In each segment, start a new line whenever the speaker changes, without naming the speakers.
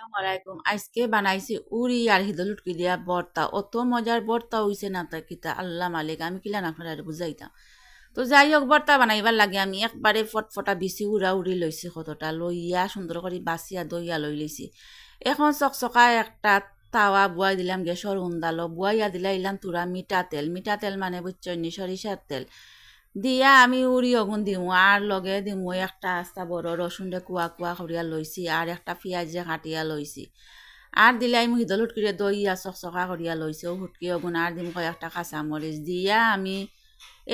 আসসালামালাইকুম। আজকে বানাইছি উড়ি আর হিদলুটকি দিয়া ভর্তা। অত মজার ভর্তা হইছে না তা কিতা আল্লাহ মালিক, আমি কিলান আপনারা বুঝাইতাম। তো যাই হোক, ভর্তা বানাইবার লাগে আমি একবারে ফটফটা বিচি উড়া উড়ি লইছি, কতটা লইয়া সুন্দর করে বাছিয়া দইয়া লই লইছি। এখন চকচকা একটা তাওয়া বুয়াই দিলাম গ্যাসর উন্দালো, বুয়াইয়া দিলা ইলাম তুরা মিঠা তেল মানে বুঝছনি সরিষার তেল দিয়া আমি উড়ি অগুন দিমু, আর লগে দিমু একটা আস্তা বড় রসুন দে কুয়া কুয়া করিয়া লইছি, আর একটা পেঁয়াজ যে কাটিয়া লইছি, আর দিলাই মু হিদল হুটকিরে দইয়া চকচকা করিয়া লইছি। ও হুটকি অগুন আর দিমু কয়েকটা কাঁচামরিচ দিয়া আমি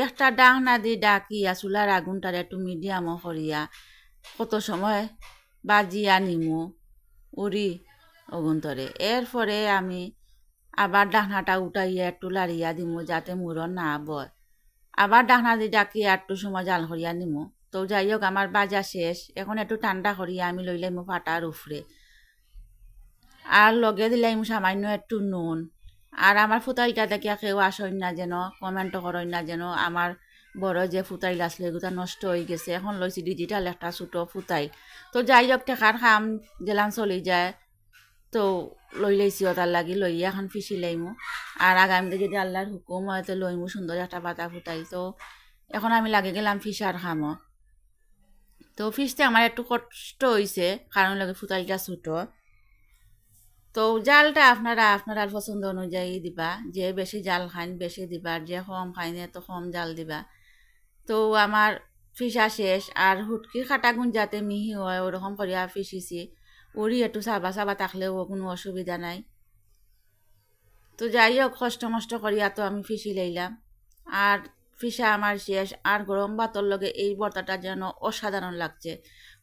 একটা ডাকনা দি ডাকিয়া চুলার আগুনটারে একটু মিডিয়ামও করিয়া কত সময় বাজিয়া নিমু উড়ি অগুন তরে। এরপরে আমি আবার ডাকনাটা উঠাইয়া একটু লাড়িয়া দিমু যাতে মুড়ন না বয়। আবার ডাকনা দিয়ে ডাকিয়া একটু সময় জাল করিয়া নিমু। তো যাই হোক, আমার বাজা শেষ। এখন একটু ঠান্ডা করিয়া আমি লইলাম ফাটার উফরে, আর লগে দিলাম সামান্য একটু নুন। আর আমার ফুতাইটা দেখিয়া কেউ আসেন না যেন, কমেন্ট করেন না যেন আমার বড় যে ফুতাইল আসলে এগুলো নষ্ট হয়ে গেছে। এখন লইছি ডিজিটাল একটা ছোটো ফুতাইল। তো যাই হোক, টেকার খাম জেলান চলি যায়, তো লই লইছি ওটার লাগি লইয়া এখন ফিসি লাইমু। আর আগামীতে যদি আল্লাহর হুকুম হয় তো লইমু সুন্দর একটা পাতা ফুটাইল। তো এখন আমি লাগে গেলাম ফিসার খামো। তো ফিসতে আমার একটু কষ্ট হয়েছে, কারণ লাগে ফুটাইলটা ছোটো। তো জালটা আপনার পছন্দ অনুযায়ী দিবা, যে বেশি জাল খাইন বেশি দিবা, আর যে কম খাইনে তো কম জাল দিবা। তো আমার ফিসা শেষ, আর হুটকি খাটা গুণ যাতে মিহি হয় ওরকম করিয়া ফিসিছি। উড়ি একটু চাবা চাবা থাকলেও কোনো অসুবিধা নাই। তো যাই হোক, কষ্ট মষ্ট করিয়া তো আমি ফিসি লইলাম, আর ফিসা আমার শেষ। আর গরম ভাতর লগে এই ভর্তাটা যেন অসাধারণ লাগছে,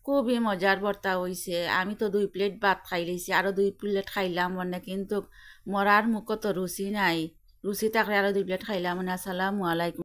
খুবই মজার ভর্তা হইছে। আমি তো 2 প্লেট ভাত খাই লইছি, আরও 2 প্লেট খাইলাম মানে, কিন্তু মরার মুখত তো রুচি নাই। রুচি থাকলে আরও 2 প্লেট খাইলাম মানে। আসসালামু আলাইকুম।